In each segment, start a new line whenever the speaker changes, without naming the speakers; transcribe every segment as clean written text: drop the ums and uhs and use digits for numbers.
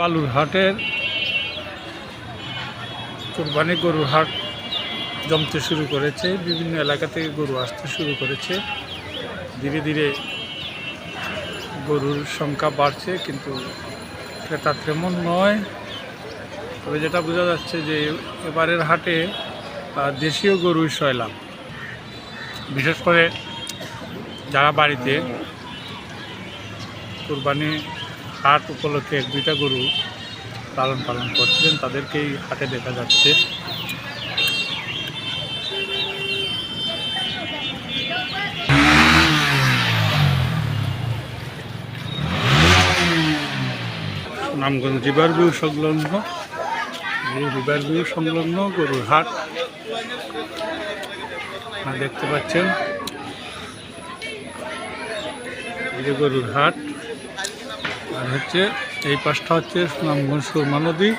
বালুরহাটের কুরবানি গরুর হাট জমতে শুরু করেছে। বিভিন্ন এলাকা থেকে গরু আসতে শুরু করেছে। ধীরে ধীরে গরুর সংখ্যা বাড়ছে, কিন্তু ক্রেতা তেমন নয়। তবে যেটা বোঝা যাচ্ছে যে এবারের হাটে দেশীয় গরুই সয়লাভ। বিশেষ করে যারা বাড়িতে কুরবানি হাট উপলক্ষে 1-2টা গরু পালন করছিলেন তাদেরকেই হাটে দেখা যাচ্ছে। সুনামগঞ্জ রিভারভিউ সংলগ্ন গরুর হাট দেখতে পাচ্ছেন। এই যে গরুর হাট, আর হচ্ছে এই পাশটা হচ্ছে সুনামগঞ্জ সুরমা নদী,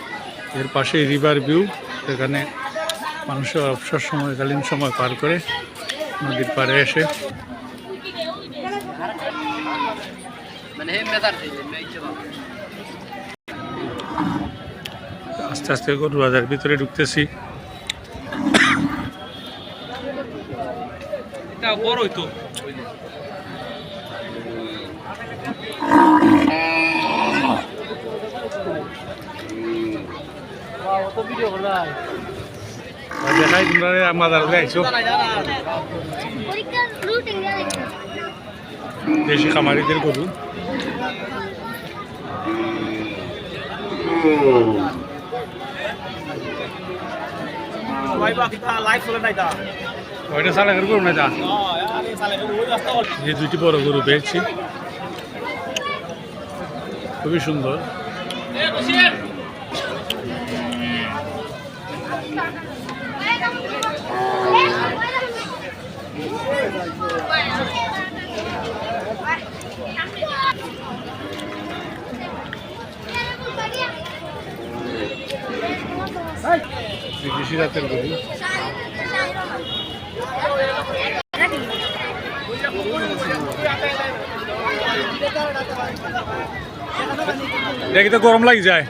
এর পাশে রিভারভিউ। এখানে মানুষের অবসর সময়কালীন সময় পার করে নদীর পাড়ে এসে আস্তে আস্তে গরু বাজার ভিতরে ঢুকতেছি। বড়ই তো দেখাই তোমরা মাদার আইছো। দেশি খামারিদের গরু। ওইটা সালেকের গরু না, এই 2টি বড় গরু পেয়েছি, খুবই সুন্দর। দেশি জাতের গরু। দেখি তো গরম লাগি যায়,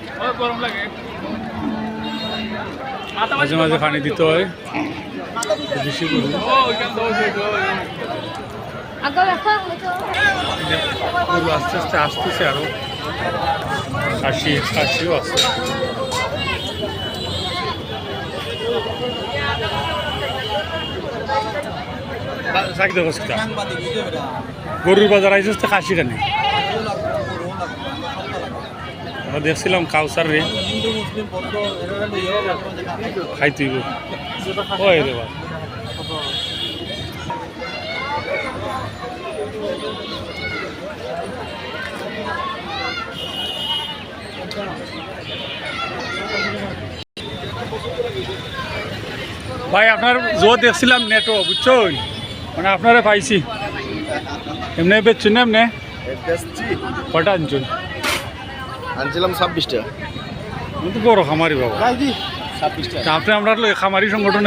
মাঝে মাঝে পানি দিতে হয়। দেশি গরু গরু আস্তে আস্তে আসতেছে, আরো খাসিও আছে। গরুর বাজার আইসে তো খাসিটা নেই। আমরা দেখছিলাম কাউসার রে খাইতে দেবা। ভাই আপনার জো দেখছিলাম নেটও, বুঝছো, মানে আপনারা পাইছি। এমনি বেচছেন না? এমনি কটা আনছেন?
আনছিলাম 26টা।
কিন্তু বড় খামারি বাবা। আপনি আমরা খামারি সংগঠন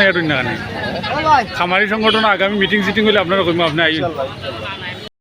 খামারি সংগঠন আগামী মিটিং সিটিং হলে আপনারা কইম আপনি আইন।